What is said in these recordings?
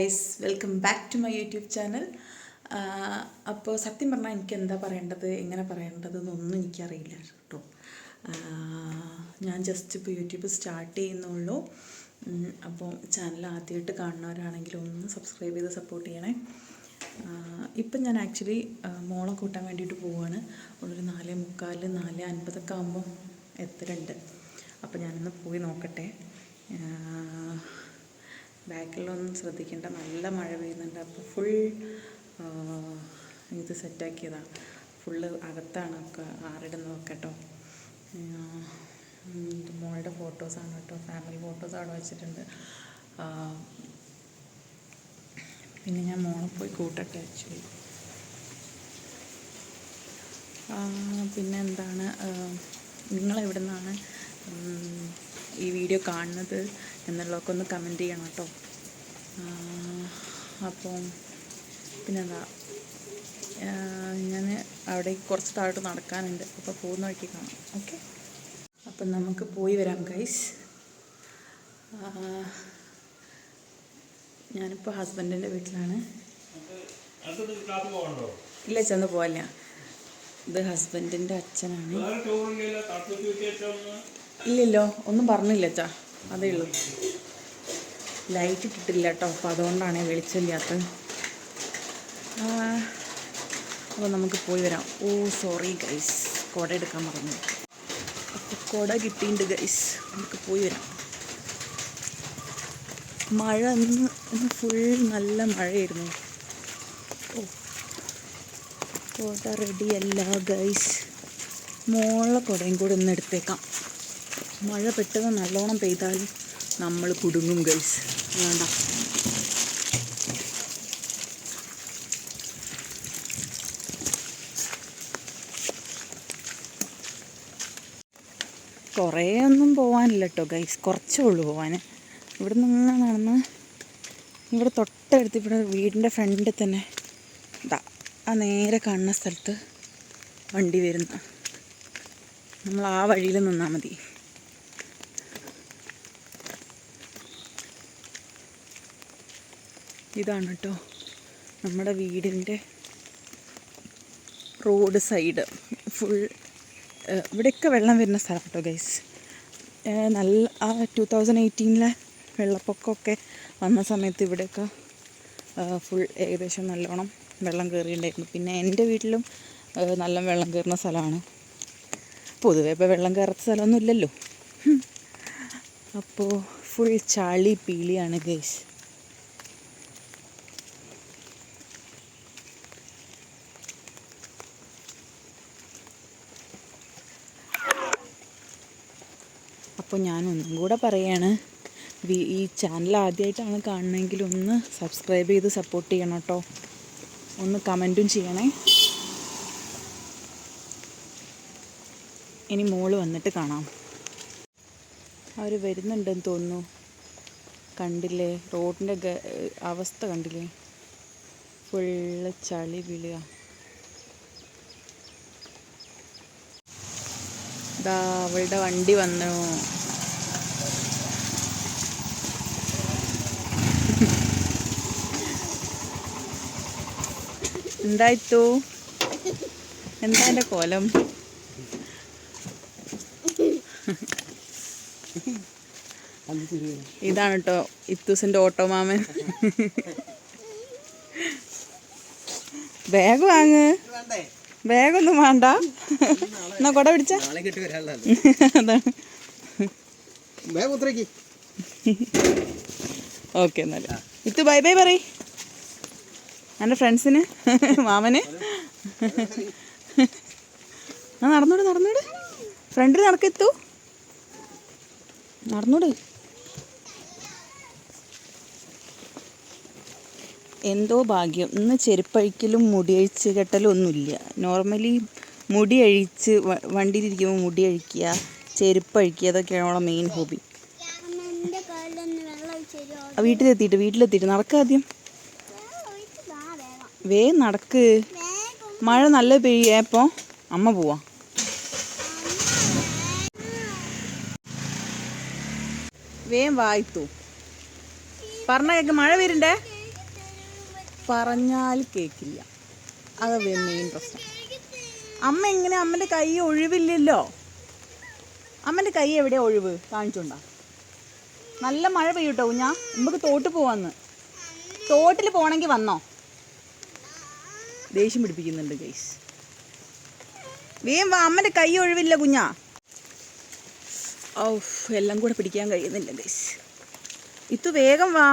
Guys, welcome back to my YouTube channel. അപ്പോൾ സത്യം പറഞ്ഞാൽ എനിക്ക് എന്താ പറയേണ്ടത്, എങ്ങനെ പറയേണ്ടതെന്നൊന്നും എനിക്കറിയില്ല കേട്ടോ. ഞാൻ ജസ്റ്റ് ഇപ്പോൾ യൂട്യൂബ് സ്റ്റാർട്ട് ചെയ്യുന്നുള്ളൂ. അപ്പോൾ ചാനൽ ആദ്യമായിട്ട് കാണുന്നവരാണെങ്കിൽ ഒന്ന് സബ്സ്ക്രൈബ് ചെയ്ത് സപ്പോർട്ട് ചെയ്യണേ. ഇപ്പം ഞാൻ ആക്ച്വലി മോളെ കൂട്ടാൻ വേണ്ടിയിട്ട് പോവുകയാണ്. ഒരു 4:45 4:50 ആകുമ്പോൾ എത്തലുണ്ട്. അപ്പോൾ ഞാനൊന്ന് പോയി നോക്കട്ടെ. ബാക്കിലൊന്നും ശ്രദ്ധിക്കേണ്ട, നല്ല മഴ പെയ്യുന്നുണ്ട്. അപ്പോൾ ഫുൾ ഇത് സെറ്റാക്കിയതാണ്. ഫുള്ള് അകത്താണ് ഒക്കെ ആറിടുന്നതൊക്കെ കേട്ടോ. മോളുടെ ഫോട്ടോസാണ് കേട്ടോ, ഫാമിലി ഫോട്ടോസ് അവിടെ വെച്ചിട്ടുണ്ട്. പിന്നെ ഞാൻ മോളെ പോയി കൂട്ടട്ടെ ആക്ച്വലി. പിന്നെ എന്താണ്, നിങ്ങളെവിടെ നിന്നാണ് ഈ വീഡിയോ കാണുന്നത് എന്നുള്ളതൊക്കെ ഒന്ന് കമൻറ്റ് ചെയ്യണം കേട്ടോ. അപ്പം പിന്നെന്താ, ഞാൻ അവിടെ കുറച്ച് താഴോട്ട് നടക്കാനുണ്ട്. അപ്പോൾ പോകുന്ന വഴിക്ക് കാണാം. ഓക്കെ, അപ്പം നമുക്ക് പോയി വരാം ഗൈസ്. ഞാനിപ്പോൾ ഹസ്ബൻഡിൻ്റെ വീട്ടിലാണ്. ഇല്ല, ചെന്ന് പോവല്ല. ഇത് ഹസ്ബൻഡിൻ്റെ അച്ഛനാണ്. ഇല്ലല്ലോ, ഒന്നും പറഞ്ഞില്ല അച്ഛാ, അതേ ഉള്ളൂ. ലൈറ്റ് ഇട്ടിട്ടില്ല കേട്ടോ, അപ്പോൾ അതുകൊണ്ടാണ് വെളിച്ചമില്ലാത്തത്. അപ്പോൾ നമുക്ക് പോയി വരാം. ഓ സോറി ഗൈസ്, കുട എടുക്കാൻ മറന്നു. അപ്പോൾ കുട കിട്ടിയിട്ടുണ്ട് ഗൈസ്, നമുക്ക് പോയി വരാം. മഴ ഇന്ന് ഫുൾ നല്ല മഴയായിരുന്നു. ഓ, കുട റെഡിയല്ല ഗൈസ്. മോളെ കുടയും കൂടെ ഒന്ന് എടുത്തേക്കാം. മഴ പെട്ടെന്ന് നല്ലോണം പെയ്താൽ നമ്മൾ കുടുങ്ങും ഗൈസ്. വേണ്ട, കുറേ ഒന്നും പോകാനില്ല കേട്ടോ ഗൈസ്, കുറച്ചേ ഉള്ളൂ പോകാൻ. ഇവിടെ നിന്ന് നടന്ന് ഇവിടെ തൊട്ടടുത്ത്, ഇവിടെ വീടിൻ്റെ ഫ്രണ്ടിൽ തന്നെ ഇതാ ആ നേരെ കാണുന്ന സ്ഥലത്ത് വണ്ടി വരുന്നു. നമ്മൾ ആ വഴിയിൽ നിന്നാൽ മതി. ഇതാണ് കേട്ടോ നമ്മുടെ വീടിൻ്റെ റോഡ് സൈഡ്. ഫുൾ ഇവിടെയൊക്കെ വെള്ളം വരുന്ന സ്ഥലം കേട്ടോ ഗൈസ്. നല്ല ആ 2018 വെള്ളപ്പൊക്കമൊക്കെ വന്ന സമയത്ത് ഇവിടെയൊക്കെ ഫുൾ ഏകദേശം നല്ലോണം വെള്ളം കയറിയിട്ടുണ്ടായിരുന്നു. പിന്നെ എൻ്റെ വീട്ടിലും നല്ല വെള്ളം കയറുന്ന സ്ഥലമാണ്. പൊതുവെ ഇപ്പോൾ വെള്ളം കയറാത്ത സ്ഥലമൊന്നും ഇല്ലല്ലോ. അപ്പോൾ ഫുൾ ചളി പീലിയാണ് ഗൈസ്. അപ്പോൾ ഞാനൊന്നും കൂടെ പറയാണ്, ഈ ചാനൽ ആദ്യമായിട്ടാണ് കാണണമെങ്കിൽ ഒന്ന് സബ്സ്ക്രൈബ് ചെയ്ത് സപ്പോർട്ട് ചെയ്യണം കേട്ടോ. ഒന്ന് കമൻറ്റും ചെയ്യണേ. ഇനി മോള് വന്നിട്ട് കാണാം. അവർ വരുന്നുണ്ടെന്ന് തോന്നുന്നു. കണ്ടില്ലേ റോഡിൻ്റെ അവസ്ഥ കണ്ടില്ലേ, ഫുള്ള് ചളി വീഴുക. ഇതാ അവളുടെ വണ്ടി വന്നു. എന്തായിത്തു, എന്താ എൻ്റെ കോലം? ഇതാണ് കേട്ടോ ഇത്തൂസിൻ്റെ ഓട്ടോ മാമൻ. ബാഗ് വാങ്ങ്, ബാഗൊന്നും വേണ്ട, എന്നാ കൊട പിടിച്ച. അതാണ് ഓക്കെ. എന്നാലും ഇത്തു ബൈ ബൈ പറയ് എൻ്റെ ഫ്രണ്ട്സിന്, മാമന്. നടന്നോട് നടന്നോട്, ഫ്രണ്ടിൽ നടക്കെത്തു, നടന്നോട്. എന്തോ ഭാഗ്യം, ഇന്ന് ചെരുപ്പഴിക്കലും മുടിയഴിച്ച് കെട്ടലും ഒന്നുമില്ല. നോർമലി മുടി അഴിച്ച് വണ്ടിയിലിരിക്കുമ്പോൾ മുടി അഴിക്കുക, ചെരുപ്പഴിക്കുക, അതൊക്കെയാണ് അവളെ മെയിൻ ഹോബി. വീട്ടിലെത്തിയിട്ട് നടക്കാദ്യം, വേഗം നടക്ക്. മഴ നല്ല പെയ്യപ്പോൾ അമ്മ പോവാ. വേഗം വായിത്തു പറഞ്ഞ കേക്ക്, മഴ വരുന്നുണ്ടേ. പറഞ്ഞാൽ കേൾക്കില്ല. അത് മെയിൻ പ്രശ്നം. അമ്മ എങ്ങനെ, അമ്മൻ്റെ കൈ ഒഴിവില്ലല്ലോ. അമ്മൻ്റെ കൈ എവിടെയാ ഒഴിവ്? കാണിച്ചുണ്ടോ? നല്ല മഴ പെയ്യൂട്ടോ കുഞ്ഞാ. നമുക്ക് തോട്ട് പോവാന്ന്. തോട്ടിൽ പോകണമെങ്കിൽ വന്നോ. ദേഷ്യം പിടിപ്പിക്കുന്നുണ്ട് ഗൈസ്. വേഗം വാ, അമ്മൻ്റെ കൈ ഒഴിവില്ല കുഞ്ഞാ. ഓ, എല്ലാം കൂടെ പിടിക്കാൻ കഴിയുന്നില്ല ഗൈസ്. ഇത്തു വേഗം വാ.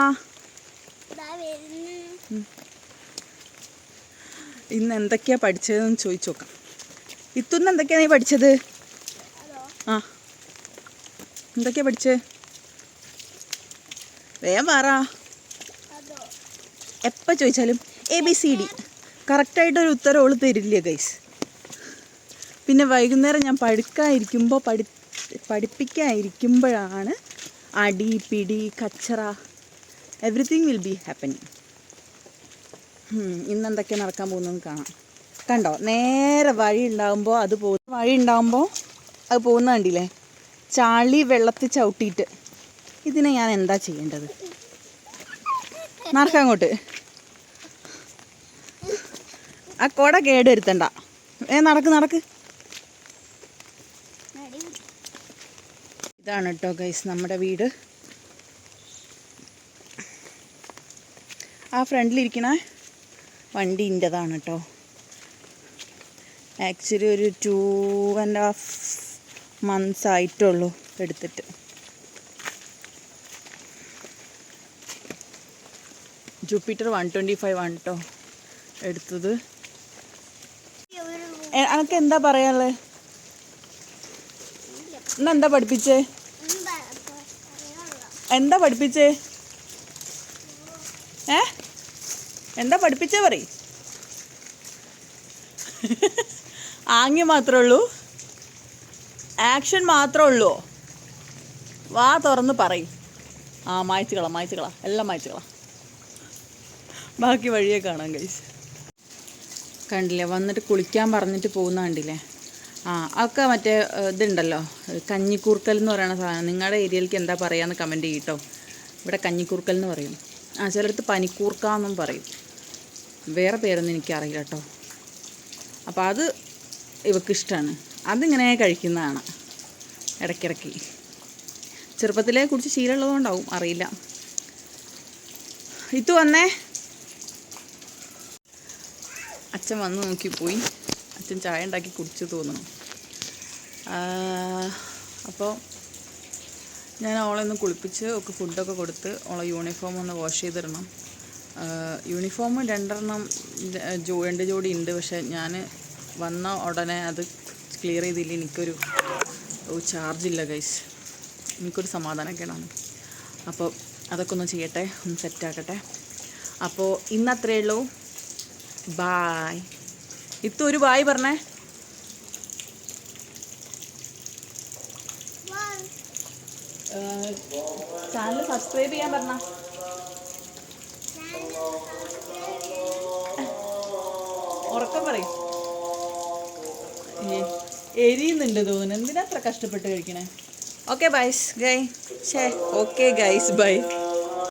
ഇന്ന് എന്തൊക്കെയാ പഠിച്ചതെന്ന് ചോദിച്ചു നോക്കാം. ഇത്തുന്ന് എന്തൊക്കെയാ നീ പഠിച്ചത്? ആ, എന്തൊക്കെയാ പഠിച്ചത്? വേഗം പാറാ. എപ്പോൾ ചോദിച്ചാലും ABCD കറക്റ്റായിട്ടൊരു ഉത്തരം ഓള് തരില്ല ഗൈസ്. പിന്നെ വൈകുന്നേരം ഞാൻ പഠിപ്പിക്കാനിരിക്കുമ്പോഴാണ് അടി പിടി കച്ചറ എവറിത്തിങ് വിൽ ബി ഹാപ്പനിങ്. ഇന്നെന്തൊക്കെയാണ് നടക്കാൻ പോകുന്നതെന്ന് കാണാം. കണ്ടോ, നേരെ വഴി ഉണ്ടാകുമ്പോൾ അത് പോകുന്ന കണ്ടില്ലേ? ചാളി വെള്ളത്തിൽ ചവിട്ടിയിട്ട്. ഇതിനെ ഞാൻ എന്താ ചെയ്യേണ്ടത്? നടക്കങ്ങോട്ട്. ആ കൊട കേടുവരുത്തണ്ട. നടക്ക്. ഇതാണ് കേട്ടോ ഗൈസ് നമ്മുടെ വീട്. ആ ഫ്രണ്ടിലിരിക്കണ വണ്ടി എൻ്റെതാണ് കേട്ടോ. ആക്ച്വലി ഒരു 2.5 months ആയിട്ടുള്ളൂ എടുത്തിട്ട്. ജൂപ്പിറ്റർ 125 ആണ് കേട്ടോ എടുത്തത്. അനക്ക് എന്താ പറയാനുള്ളത്? എന്താ പഠിപ്പിച്ചേ? എന്താ പഠിപ്പിച്ചേ പറയ്. ആംഗ്യം മാത്രമേ ഉള്ളൂ, ആക്ഷൻ മാത്രമേ ഉള്ളൂ. വാ തുറന്ന് പറയും. മായ്ച്ചു കള എല്ലാം മായ്ച്ചു കള. ബാക്കി വഴിയെ കാണാം ഗൈസ്. കണ്ടില്ലേ, വന്നിട്ട് കുളിക്കാൻ പറഞ്ഞിട്ട് പോകുന്ന കണ്ടില്ലേ? ഒക്കെ മറ്റേ ഇതുണ്ടല്ലോ, കഞ്ഞിക്കൂർക്കൽ എന്ന് പറയുന്ന സാധനം. നിങ്ങളുടെ ഏരിയയിലേക്ക് എന്താ പറയാന്ന് കമൻറ്റ് ചെയ്യട്ടോ. ഇവിടെ കഞ്ഞിക്കൂർക്കൽ എന്ന് പറയും. ചിലടത്ത് പനിക്കൂർക്ക എന്നും പറയും. വേറെ പേരൊന്നും എനിക്കറിയില്ല കേട്ടോ. അപ്പോൾ അത് ഇവക്കിഷ്ടമാണ്. അതിങ്ങനെ കഴിക്കുന്നതാണ് ഇടയ്ക്കിടയ്ക്ക്. ചെറുപ്പത്തിലേ കുടിച്ച് ശീലമുള്ളതുകൊണ്ടാവും, അറിയില്ല. ഇത് വന്നേ. അച്ഛൻ വന്ന് നോക്കിപ്പോയി. അച്ഛൻ ചായ ഉണ്ടാക്കി കുടിച്ചു തോന്നണം. അപ്പോൾ ഞാൻ ഓളെ ഒന്ന് കുളിപ്പിച്ച് ഒക്കെ ഫുഡൊക്കെ കൊടുത്ത് ഓളെ യൂണിഫോം ഒന്ന് വാഷ് ചെയ്തിടണം. യൂണിഫോം 2 ജോഡി ഉണ്ട്. പക്ഷേ ഞാൻ വന്ന ഉടനെ അത് ക്ലിയർ ചെയ്തില്ല. എനിക്കൊരു ചാർജില്ല ഗൈസ്. എനിക്കൊരു സമാധാനക്കേടാണ്. അപ്പോൾ അതൊക്കെ ഒന്ന് ചെയ്യട്ടെ, ഒന്ന് സെറ്റാക്കട്ടെ. അപ്പോൾ ഇന്നത്രയേ ഉള്ളൂ. ബായ്. ഒരു ബായ് പറഞ്ഞേ. ചാനൽ സബ്സ്ക്രൈബ് ചെയ്യാൻ പറഞ്ഞ. ഉറക്കം പറയും. എരിയുന്നുണ്ട് തോന്നുന്നു. എന്തിനാ അത്ര കഷ്ടപ്പെട്ട് കഴിക്കണേ? Okay byes guy. Okay guys by.